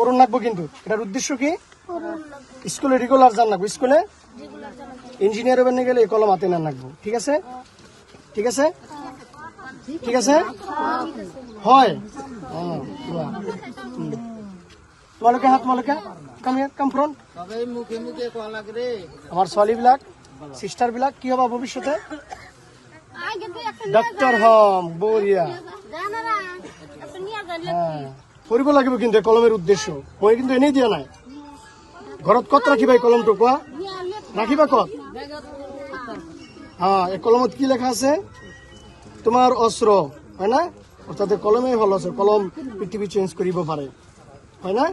পড়ুন লাগবো কিন্তু এটার উদ্দেশ্য কি স্কুলে রেগুলার যান লাগবো স্কুলে ইঞ্জিনিয়ার হবেন গেলে এই কলম হাতে নেন লাগবো ঠিক আছে ঠিক আছে ঠিক আছে হয় তোমালোকে হ্যাঁ তোমালোকে কাম হিয়ার কাম ফ্রন্ট আমার ছোৱালী বিলাক সিস্টার বিলাক কি হবা ভবিষ্যতে ডাক্তার হম বঢ়িয়া পঢ়িব লাগিব কিন্তু কলমের উদ্দেশ্য মই কিন্তু এনেই দিয়া নাই ঘৰত কত ৰাখিবা এই কলমটো কোৱা ৰাখিবা কত হ্যাঁ এই কলমত কি লেখা আছে তোমাৰ অস্ত্ৰ হয় না অৰ্থাৎ কলমে ভালো আছে কলম পৃথিবী চেঞ্জ কৰিব পাৰে হয় না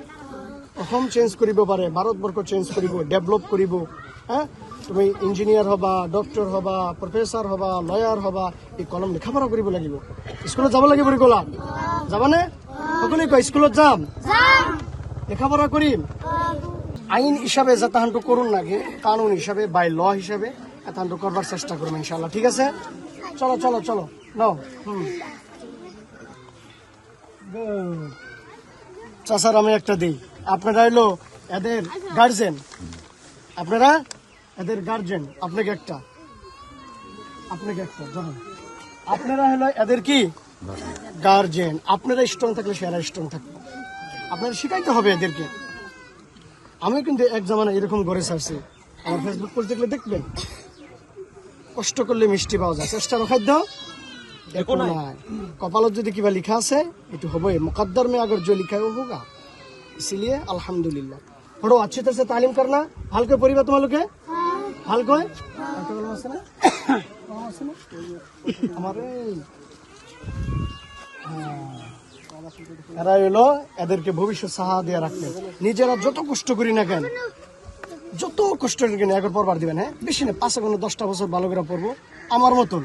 অসম চেঞ্জ কৰিব পাৰে ভাৰতবৰ্ষ চেঞ্জ কৰিব ডেভেলপ কৰিব হ্যাঁ তুমি ইঞ্জিনিয়াৰ হবা ডক্টৰ হবা প্ৰফেসৰ হবা লয়াৰ হবা এই কলম লেখাপড়া কৰিব লাগিব স্কুলত যাব লাগিব ৰিকলা যাবানে সকলোৱে কয় স্কুলত যাম লেখাপড়া কৰিম আইন হিসাবে যে তাহানটো করুন নাকি কানুন হিসাবে বাই ল হিসাবে তাহানটো করবার চেষ্টা করবো ইনশাল্লাহ ঠিক আছে চলো চলো চলো নাও চাচার আমি একটা দিই আপনারা এলো এদের গার্জেন আপনারা এদের গার্জেন আপনাকে একটা জানেন আপনারা হলো এদের কি গার্জেন আপনারা স্ট্রং থাকলে সেরা স্ট্রং থাকবে আপনারা শিখাইতে হবে এদেরকে আমি কিন্তু এক জামানা এরকম গড়ে ছাড়ছি আমার ফেসবুক পেজ দেখলে দেখবেন কষ্ট করলে মিষ্টি পাওয়া যায় চেষ্টার খাদ্য দেখো না কপালত যদি কিবা লিখা আছে এটু হবই মুকদ্দর में अगर जो लिखा है वो होगा इसलिए अल्हम्दुलिल्लाह পড়ো अच्छी तरह से तालीम करना ভালকৈ পড়িবা তোমালোকে ভালকৈ আছে না আমারে এরা এলো এদেরকে ভবিষ্যৎ সাহা দিয়ে রাখবে নিজেরা যত কষ্ট করি না কেন যত কষ্ট করি না একবার পড়বার দিবেন হ্যাঁ বেশি না 5-10টা বছর ভালো করে পড়বো আমার মতন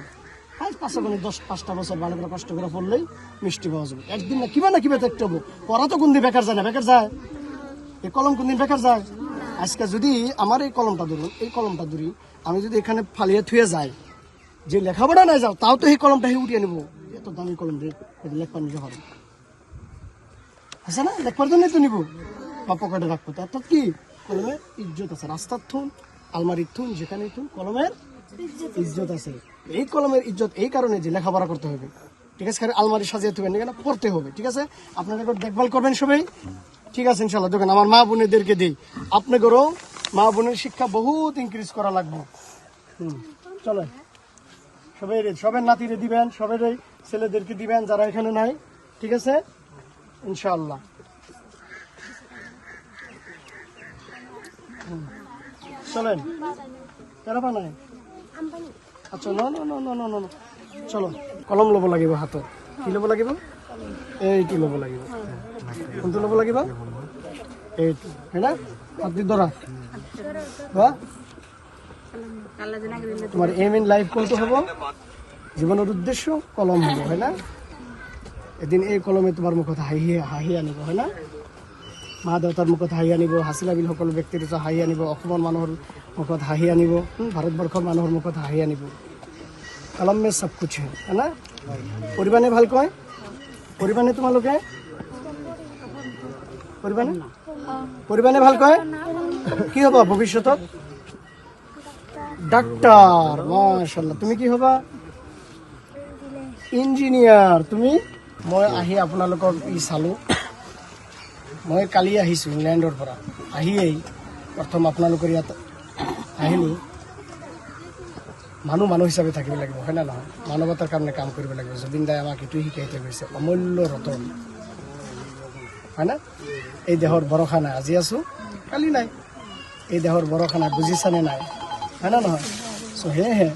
হ্যাঁ 5-5টা বছর ভালো করে কষ্ট করে পড়লেই মিষ্টি পাওয়া যাবে একদিন না কিবা দেখতে হবো পড়া তো কোনদিন বেকার যায় না বেকার যায় এই কলম কোনদিন বেকার যায় আজকে যদি আমার এই কলমটা ধরি আমি যদি এখানে ফালিয়ে থুয়ে যাই যে লেখাপড়া না যাও তাও তো এই কলমটা উঠিয়ে নেবো এত দামি কলম রে লেখবার নিতে হবে আছে না লেখবার জন্যই তো নিব বা পকেটে রাখবো অর্থাৎ কি কলমের ইজ্জত আছে রাস্তার থুন আলমারির থুন যেখানে থুন কলমের ইজ্জত আছে এই কলমের ইজ্জত এই কারণে যে লেখাপড়া করতে হবে ঠিক আছে আলমারি সাজিয়ে থুবেন না কেন পড়তে হবে ঠিক আছে আপনারা একবার দেখভাল করবেন সবাই ঠিক আছে ইনশাল্লাহ দেখেন আমার মা বোনেদেরকে দিই আপনাদেরও মা বোনের শিক্ষা বহুত ইনক্রিজ করা লাগবে চলো সবাই নাতিরে দিবেন সবাই ছেলেদেরকে দিবেন যারা এখানে নাই ঠিক আছে ইনশাআল্লাহ চলেন কেন বানাই আচ্ছা ন চলো কলম ল'ব লাগিব হাতত কি ল'ব লাগিব এইটো ল'ব লাগিব কোনটো ল'ব লাগিব এইটো হয় না হাত দি ধৰা তোমার এম ইন লাইফ কোনটো হব জীবনের উদ্দেশ্য কলম হব হয় না এদিন এই কলমে তোমার মুখত হাঁহি আনিব হয় না মা দেউতাৰ মুখত হাঁহি আনিব হাছিলাবিল সকলো ব্যক্তিৰ হাঁহি আনিব অসমৰ মানুহৰ মুখত হাঁহি আনিব ভাৰতবৰ্ষৰ মানুহৰ মুখত হাঁহি আনিব কলম মে সব কুছ হয় না পঢ়িবানে ভালকৈ পঢ়িবানে তোমালোকে পঢ়িবানে ভালকৈ কি হবা ভৱিষ্যতত ডাক্তাৰ মাশাআল্লাহ তুমি কি হবা ইঞ্জিনিয়াৰ তুমি মই আহি আপোনালোকৰ ই চালো মই কালি আহিছো ইংলেণ্ডৰ পৰা আহিয়েই প্ৰথম আপোনালোকৰ ইয়াত আহিলো মানুহ হিচাপে থাকিব লাগিব হয় না নহয় মানৱতাৰ কাৰণে কাম কৰিব লাগিব জুবিন দাই আমাক এইটো শিকাই থৈ গৈছে অমূল্য ৰতন হয় না এই দেহৰ ভৰসা নাই আজি আছো কালি নাই এই দেহৰ ভৰসা নাই বুজিছানে নাই হয় না নহয় সেয়েহে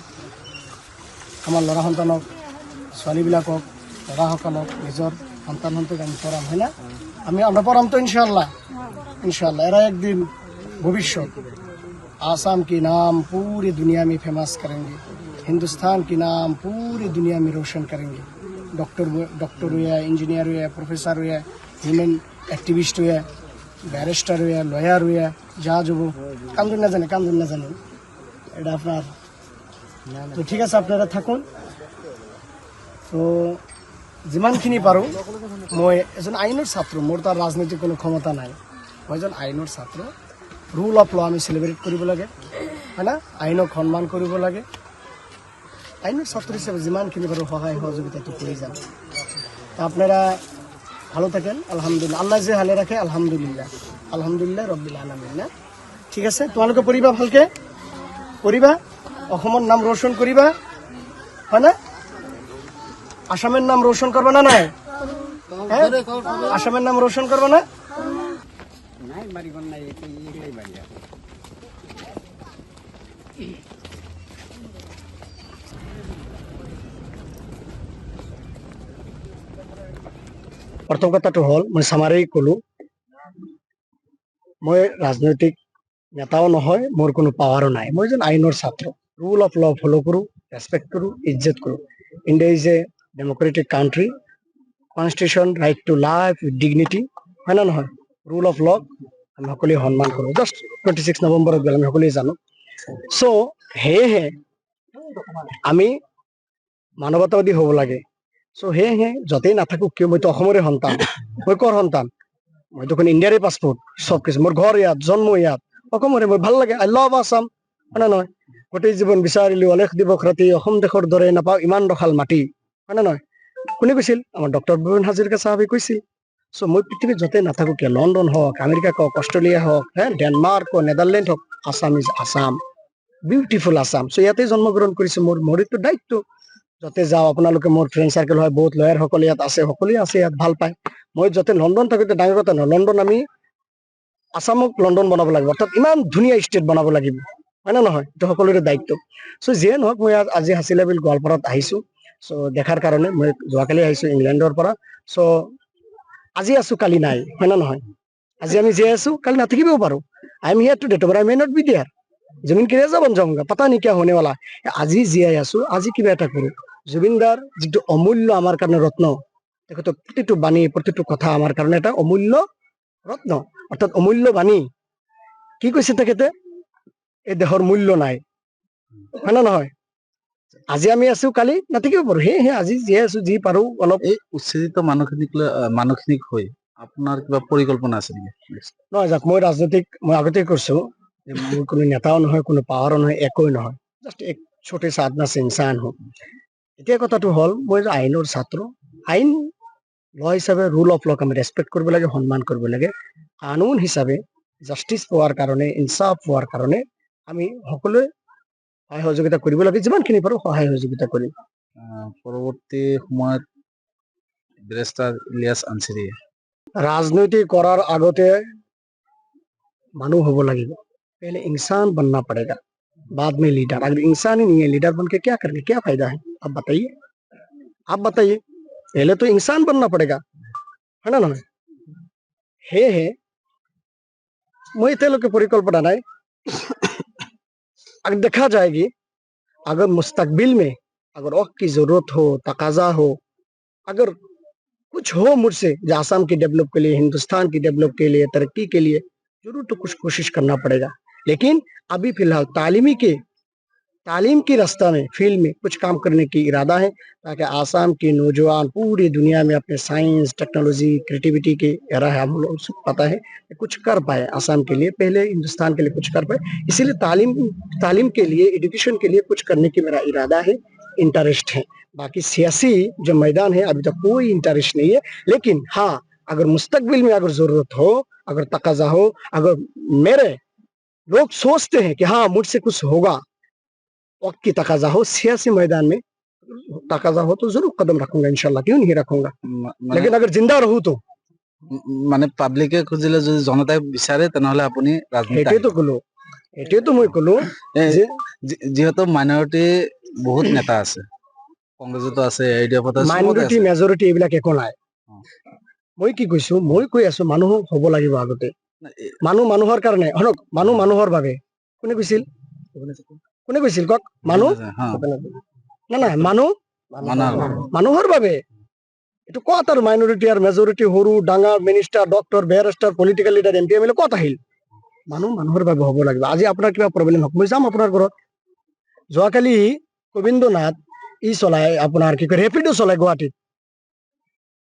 আমাৰ ল'ৰা সন্তানক ছোৱালীবিলাকক ল'ৰাসকলক নিজৰ সন্তানক আমি পঢ়াম হয় না আমরা পড়াম তো ইনশাআল্লাহ এরা একদিন भविष्यत आसाम की नाम पूरी दुनिया में फेमस करेंगे हिंदुस्तान की नाम पूरी दुनिया में रोशन करेंगे डॉक्टर हुए इंजीनियर हुए प्रोफेसर हुए ह्यूमन एक्टिविस्ट हुए बैरिस्टर हुए लयार हुए जहाँ जो কামদুন না জানে এটা আপনার তো ঠিক আছে আপনারা থাকুন তো যিমানখিনি পাৰোঁ মই এজন আইনৰ ছাত্ৰ, মোৰ তাৰ ৰাজনৈতিক কোনো ক্ষমতা নাই, মই এজন আইনৰ ছাত্ৰ। ৰুল অফ ল আমি চেলিব্ৰেট কৰিব লাগে, হয় না? আইনক সন্মান কৰিব লাগে। আইনের ছাত্র হিসেবে যিমানখিনি পারো সহায় সহযোগিতাটো করে যান। তা আপনারা ভালো থাকেন, আলহামদুলিল্লাহ। আল্লাহ যে হালে রাখে আলহামদুলিল্লাহ, আলহামদুলিল্লাহ রব্বিল আলামিন না। ঠিক আছে, তোমালোকে পড়িবা, ভালকে পড়িবা, অসমৰ নাম রোশন করিবা, হয় না? আসামের নাম রোশন করবা না? নাই আসামের নাম রোশন করবা না? নাই মারিব নাই, এগুলাই বাড়ি। প্ৰথম কথাটো হ'ল মই চামাৰি ক'লো, মই ৰাজনৈতিক নেতাও নহয়, মোৰ কোনো পাৱাৰো নাই। মই এজন আইনৰ ছাত্ৰ। ৰুল অফ ল ফ'ল' কৰোঁ, ৰেচপেক্ট কৰোঁ, ইজ্জত কৰোঁ। India is a Democratic country, constitution, right to life with dignity, হয় না নহয়? ৰুল অফ ল আমি সকলোৱে সন্মান কৰোঁ। জাষ্ট 26 নৱেম্বৰত গ'লে আমি সকলোৱে জানো। চ' সেয়েহে আমি মানৱতাবাদী হ'ব লাগে। চ' সেয়েহে য'তেই নাথাকোঁ কিয়, মইতো অসমৰে সন্তান। মই ক'ৰ সন্তান? মই দেখোন ইণ্ডিয়াৰে পাছপোৰ্ট, চব কিছু মোৰ ঘৰ ইয়াত, জন্ম ইয়াত, অসমৰে। মই ভাল লাগে, আই লাভ আছাম, হয় না নহয়? গোটেই জীৱন বিচাৰিলো অলেখ দিৱস ৰাতি, অসম দেশৰ দৰে নাপাওঁ ইমান দখাল মাটি, হয় না নহয়? কোনে কৈছিল? আমাৰ ডক্টৰ ভূপেন হাজৰিকা চাহাবে কৈছিল। চ' মই পৃথিৱীত য'তেই নাথাকোঁ কিয়, লণ্ডন হওক, আমেৰিকা হওক, অষ্ট্ৰেলিয়া হওক, ডেনমাৰ্ক হওক, নেদাৰলেণ্ড হওক, আছাম ইজ আছাম, বিউটিফুল আছাম। চ' ইয়াতে জন্মগ্ৰহণ কৰিছোঁ, মোৰ এইটো দায়িত্ব। য'তে যাওঁ, আপোনালোকে মোৰ ফ্ৰেণ্ড চাৰ্কেল হয়, বহুত লয়াৰসকল ইয়াত আছে, সকলোৱে আছে ইয়াত, ভাল পায়। মই য'তে লণ্ডন থাকোঁ, ডাঙৰ কথা নহয়, লণ্ডন আমি আছামক লণ্ডন বনাব লাগিব, অৰ্থাৎ ইমান ধুনীয়া ষ্টেট বনাব লাগিব, হয় না নহয়? এইটো সকলোৰে দায়িত্ব। চ' যিয়ে নহওক, মই আজি হাছিলা বিল গোৱালপাৰাত আহিছোঁ, চ' দেখাৰ কাৰণে। মই যোৱাকালি আহিছোঁ ইংলেণ্ডৰ পৰা। চ' আজি আছোঁ, কালি নাই, হয় না নহয়? আজি আমি জীয়াই আছোঁ, কালি নাথাকিবও পাৰোঁ। I am here today, tomorrow I may not be there. জমিন কি যাব যাওঁগা, পাতা নাই কিয়া হোনে ৱালা। আজি জীয়াই আছোঁ, আজি কিবা এটা কৰোঁ। জুবিনদাৰ যিটো অমূল্য আমাৰ কাৰণে ৰত্ন, তেখেতৰ প্ৰতিটো বাণী, প্ৰতিটো কথা আমাৰ কাৰণে এটা অমূল্য ৰত্ন, অৰ্থাৎ অমূল্য বাণী। কি কৈছে তেখেতে? এই দেহৰ মূল্য নাই, হয় না নহয়? আজি আমি আছো, কালি নাথাকিব পাৰোঁ। সেয়েহে আজি জীয়াই আছো, যি পাৰোঁ অলপ। এই উচ্ছেদিত মানুহখিনিক হৈ আপোনাৰ কিবা পৰিকল্পনা আছে নেকি? নহয়, যাক মই ৰাজনৈতিক, মই আগতে কৈছো যে মোৰ কোনো নেতাও নহয়, কোনো পাৱাৰো নহয়, একোৱেই নহয়। জাষ্ট এক ছোটে সা আদনা সে ইনসান হওঁ। এতিয়া কথাটো হ'ল, মই আইনৰ ছাত্ৰ। আইন ল হিচাপে, ৰুল অফ লক আমি ৰেচপেক্ট কৰিব লাগে, সন্মান কৰিব লাগে। কানুন হিচাপে জাষ্টিচ পোৱাৰ কাৰণে, ইনচাফ পোৱাৰ কাৰণে আমি সকলোৱে সহায় সহযোগিতা কৰিব লাগে, যিমানখিনি পাৰোঁ সহায় সহযোগিতা কৰিম। পৰৱৰ্তী সময়ত বেৰিষ্টাৰ ইলিয়াছ আনচাৰীয়ে राजनीति करार आगते मानू हो লাগিব। पहले इंसान बनना पड़ेगा, बाद में लीडर। अगर इंसान ही नहीं है, लीडर बन के क्या करने, क्या फायदा है? आप बताइए, आप बताइए। पहले तो इंसान बनना पड़ेगा, है ना? है मैं इतने लोग की परिकल्पना नहीं। अगर देखा जाएगी, अगर मुस्तकबिल में अगर वक्त की जरूरत हो, तकाजा हो, अगर कुछ हो मुझसे जो आसाम की डेवलप के लिए, हिंदुस्तान की डेवलप के लिए, तरक्की के लिए, जरूर तो कुछ कोशिश करना पड़ेगा। लेकिन अभी फिलहाल तालीम की रास्ता में, फील्ड में कुछ काम करने की इरादा है, ताकि आसाम के नौजवान पूरी दुनिया में अपने साइंस, टेक्नोलॉजी, क्रिएटिविटी के एरा है, हम लोग सबको पता है, कुछ कर पाए आसाम के लिए, पहले हिंदुस्तान के लिए कुछ कर पाए। इसीलिए तालीम के लिए, एजुकेशन के लिए कुछ करने की मेरा इरादा है, इंटरेस्ट है। बाकी सियासी जो मैदान है, अभी तक कोई इंटरेस्ट नहीं है। लेकिन हाँ, अगर मुस्तकबिल में अगर जरूरत हो, अगर तकाजा हो, अगर मेरे लोग सोचते हैं कि हाँ मुझसे कुछ होगा, वक्त की तकाजा हो, सियासी मैदान में तकाजा हो, तो जरूर कदम रखूंगा, इंशाल्लाह। क्यों नहीं रखूंगा? लेकिन अगर जिंदा रहूं तो মানে পাব্লিকে খুজিলে যদি জনতাই বিচাৰে তেনেহলে আপুনি ৰাজনীতি সেইটোৱেতো ক'লো, সেইটোৱেতো মই ক'লো যে যিহেতু মাইনৰিটি বহুত নেতা আছে, কংগ্ৰেছতো আছে, ইউডিএফতো আছে, মাইনৰিটি মেজৰিটি এইবিলাক একো নাই। মই কি কৈছো, মই কৈ আছো মানুহ হ'ব লাগিব আগতে। মানুহ মানুহৰ কাৰণে, শুনক, মানুহ মানুহৰ বাবে। কোনে কৈছিল? কোনে কৈছিল কওক? মানুহ নাই, মানুহ মানুহৰ বাবে। এইটো ক'ত আৰু মাইনৰিটি আৰু মেজৰিটি, সৰু ডাঙৰ, minister, doctor, barrister, political leader, M P M L A ক'ত আহিল? মানুহ মানুহৰ বাবে হ'ব লাগিব। আজি আপোনাৰ কিবা প্ৰব্লেম হওক, মই যাম আপোনাৰ ঘৰত। যোৱাকালি গোবিন্দ নাথ চলাই, আপোনাৰ কি কয়, ৰেপিডো চলাই গুৱাহাটীত।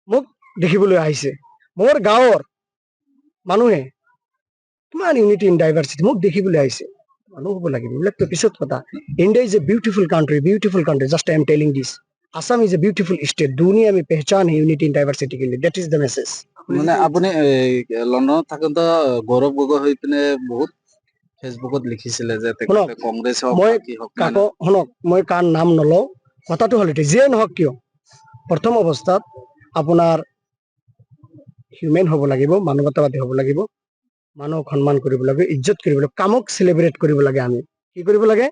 মোক দেখিবলৈ আহিছে মোৰ গাঁৱৰ মানুহে কিমান ইউনিটি ইন ডাইভাৰ্চিটি মোক দেখিবলৈ আহিছে মানুহ হ'ব লাগিব এইবিলাকতো পিছত কথা India is a beautiful country just I am telling this Assam is a beautiful state দুনিয়া में पहचान है यूनिटी इन डाइवर्सिटी के लिए दैट इज द मेसेज মানে আপুনি লণ্ডনত থাকোতে গৌৰৱ গগৈ হৈ পিনে বহুত ফেচবুকত লিখিছিলে যে তেখেতে কংগ্ৰেছ হওক মই কি হওক কাকো শুনক মই কাৰ নাম নলওঁ কথাটো হ'ল এইটো যিয়ে নহওক কিয় প্ৰথম অৱস্থাত আপোনাৰ হিউমেন হ'ব লাগিব মানৱতাবাদী হ'ব লাগিব মানুহক সন্মান কৰিব লাগে ইজ্জত কৰিব লাগে কামক চেলিব্ৰেট কৰিব লাগে আমি কি কৰিব লাগে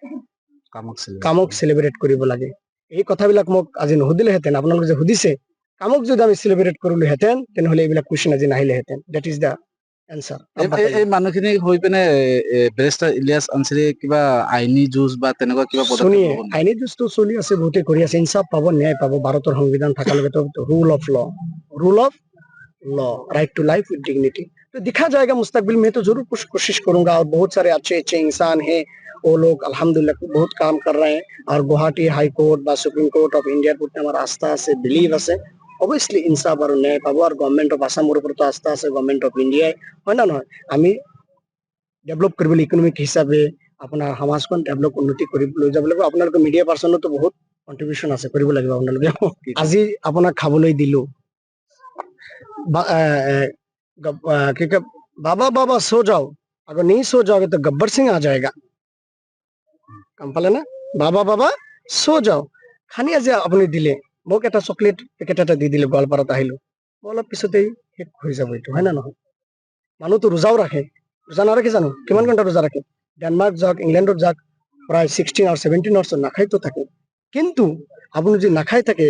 কামক চেলিব্ৰেট কৰিব লাগে এই কথাবিলাক মোক আজি নুসুধিলেহেঁতেন আপোনালোকে যে সুধিছে কামক যদি আমি চেলিব্ৰেট কৰিলোহেঁতেন তেনেহ'লে এইবিলাক কুৱেশ্যন আজি নাহিলেহেঁতেন দেট ইজ দ্য এনচাৰ এই মানুহখিনি হৈ পিনে বেৰিষ্টাৰ ইলিয়াছ আনচাৰী কিবা আইনী যুঁজ বা তেনেকুৱা কিবা পদক্ষেপ শুনিয়ে ল'ব নেকি? আইনী যুঁজটো চলি আছে বহুতে কৰি আছে ইনচাফ পাব ন্যায় পাব ভাৰতৰ সংবিধান থকালৈকে rule of law right to life with dignity तो दिखा जाएगा मुस्तकबिल में तो जरूर कुछ कोशिश करूंगा और बहुत सारे अच्छे अच्छे इंसान हैं वो लोग अल्हम्दुलिल्लाह बहुत काम कर रहे हैं और गुवाहाटी हाई कोर्ट বা सुप्रीम कोर्ट ऑफ इंडिया प्रति আমার আস্থা আছে বিলিভ আছে অবভিয়াসলি ইনসাফ আৰু ন্যায় পাব আৰু গভৰ্ণমেণ্ট অফ আসামৰ ওপৰতো আস্থা আছে গভৰ্ণমেণ্ট অফ ইণ্ডিয়াই হয় না নহয় আমি ডেভেলপ কৰিবলৈ ইকনমিক হিচাপে আপোনাৰ সমাজখন ডেভেলপ উন্নতি কৰি লৈ যাব লাগিব আপোনালোকে মিডিয়া পাৰ্চনতো বহুত কন্ট্ৰিবিউশন আছে কৰিব লাগিব আপোনালোকে আজি আপোনাক খাবলৈ দিলো কি কয় बाबा बाबा सो जाओ अगर नहीं सो जाओगे तो गब्बर सिंह आ जाएगा কাম পালে না বাবা বাবা সো যাও খানি আজি আপুনি দিলে মোক এটা চকলেট পেকেট এটা দি দিলে গোৱালপাৰাত আহিলো মই অলপ পিছতেই শেষ হৈ যাব এইটো হয় না নহয় মানুহতো ৰোজাও ৰাখে ৰোজা নাৰাখে জানো কিমান ঘণ্টা ৰোজা ৰাখে ডেনমাৰ্ক যাওক ইংলেণ্ডত যাওক প্ৰায় 16 আৰু 17 আৱাৰ্ছ নাখাইতো থাকে কিন্তু আপুনি যদি নাখাই থাকে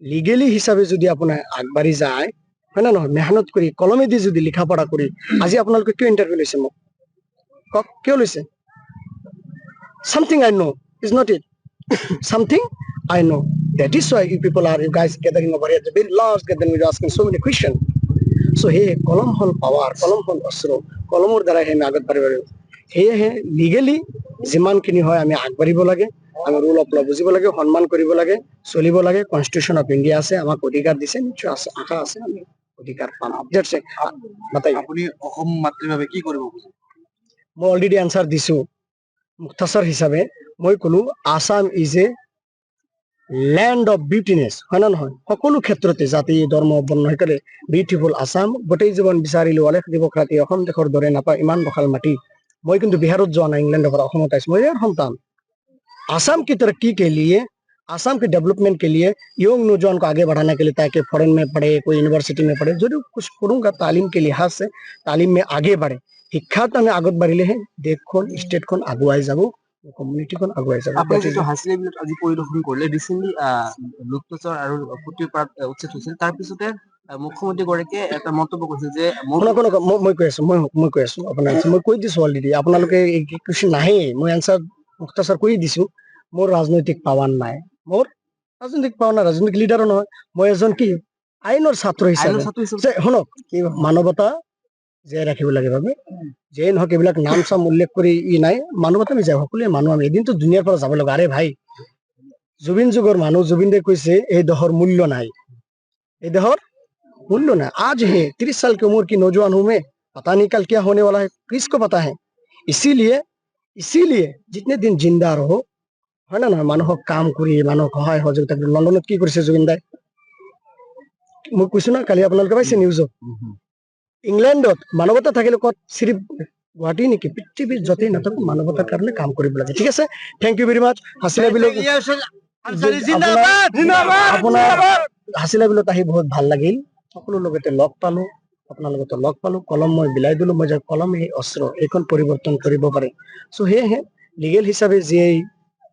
লিগেলি হিচাপে যদি আপোনাৰ আগবাঢ়ি যায় হয় না নহয় মেহনত কৰি কলমেদি যদি লিখা পঢ়া কৰি আজি আপোনালোকে কিয় ইণ্টাৰভিউ লৈছে মোক কওক কিয় লৈছে something I know is not it something I know that is why you people are you guys gathering over here the very large gathering you're asking so many questions so hey কলম হল power কলম হল অস্ত্ৰ কলমৰ দ্বাৰা আমি আগত বাঢ়িব লাগিব সেয়েহে লিগেলি যিমানখিনি হয় আমি আগবাঢ়িব লাগে আমি ৰুল অফ ল বুজিব লাগে সন্মান কৰিব লাগে চলিব লাগে কনষ্টিটিউশ্যন অফ ইণ্ডিয়া আছে আমাক অধিকাৰ দিছে নিশ্চয় আছে আশা আছে আমি অধিকাৰ পাম আপুনি অসম মাতৃভাৱে কি কৰিব খোজে মই অলৰেডি আনচাৰ দিছো মুখতাচাৰ হিচাপে মই কলো Assam is a land of beautiness হয় না নহয় সকলো ক্ষেত্ৰতে জাতি ধৰ্ম বৰ্ণ সকলে বিউটিফুল আসাম গোটেই জীৱন বিচাৰিলো অলেখ দিৱস ৰাতি অসম দেশৰ দৰে নাপায় ইমান বখাল মাটি মই কিন্তু বিহাৰত যোৱা নাই ইংলেণ্ডৰ পৰা অসমত আহিছো মই ইয়াৰ সন্তান आसाम की तरक्की के लिए आसाम के डेवलपमेंट के लिए यंग नौजवान को आगे बढ़ाने के लिए ताकि फॉरेन में पढ़े कोई यूनिवर्सिटी में पढ़े जरूर कुछ करूंगा तालीम के लिहाज से तालीम में आगे बढ़े শিক্ষাত আমি আগত বাঢ়িলেহে দেশখন ষ্টেটখন আগুৱাই যাব কমিউনিটিখন আগুৱাই যাব আপুনি যিটো হাইস্কুলত আজি পৰিদৰ্শন কৰিলে ৰিচেণ্টলি লোকপ্ৰচাৰ আৰু প্ৰতিবাদ উচ্ছেদ হৈছিল তাৰপিছতে মুখ্যমন্ত্ৰীগৰাকীয়ে এটা মন্তব্য কৰিছিল যে মই কৈ আছো আপোনাৰ মই কৈ দিছো অলৰেডি আপোনালোকে এই কুৱেশ্যন নাহে মই এনচাৰ মুখতাচাৰ কৰি দিছো মোৰ ৰাজনৈতিক পাৱাৰ নাই মোৰ ৰাজনৈতিক পাৱাৰ নাই ৰাজনৈতিক লিডাৰো নহয় মই এজন কি আইনৰ ছাত্ৰ হিচাপে শুনক মানৱতা জীয়াই ৰাখিব লাগে বাবে যে নহওক এইবিলাক নাম চাম উল্লেখ কৰি নাই মানৱতা আমি যাই সকলোৱে মানুহ আমি এদিনতো দুনিয়াৰ পৰা যাব লগা আৰে ভাই জুবিন যুগৰ মানুহ জুবিন দে কৈছে এই দেহৰ মূল্য নাই এই দেহৰ মূল্য নাই आज है 30 साल की उम्र की नौजवान हूं मैं पता नहीं कल क्या होने वाला है किसको पता है इसीलिए जितने दिन जिंदा रहो হয় না নহয় মানুহক কাম কৰি মানুহক সহায় সহযোগিতা কৰি লণ্ডনত কি কৰিছে জুবিন দাই মই কৈছো না কালি আপোনালোকে পাইছে নিউজত ইংলেণ্ডত মানৱতা থাকিলে ক'ত চিৰিফ গুৱাহাটী নেকি পৃথিৱীৰ য'তেই নাথাকক মানৱতাৰ কাৰণে কাম কৰিব লাগে ঠিক আছে থেংক ইউ ভেৰি মাছ হাছিলা বিলত আপোনাৰ হাছিলা বিলত আহি বহুত ভাল লাগিল সকলো লগতে লগ পালো আপোনাৰ লগতে লগ পালো কলম মই বিলাই দিলো মই যে কলম এই অস্ত্ৰ এইখন পৰিৱৰ্তন কৰিব পাৰে চ' সেয়েহে লিগেল হিচাপে যিয়েই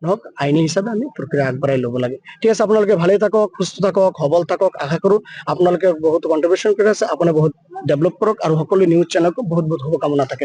নহওক আইনী হিচাপে আমি প্ৰক্ৰিয়া আগবঢ়াই ল'ব লাগে ঠিক আছে আপোনালোকে ভালে থাকক সুস্থ থাকক সবল থাকক আশা কৰো আপোনালোকে বহুত কন্ট্ৰিবিউশ্যন কৰি আছে আপুনি বহুত ডেভেলপ কৰক আৰু সকলো নিউজ চেনেলক বহুত বহুত শুভকামনা থাকিল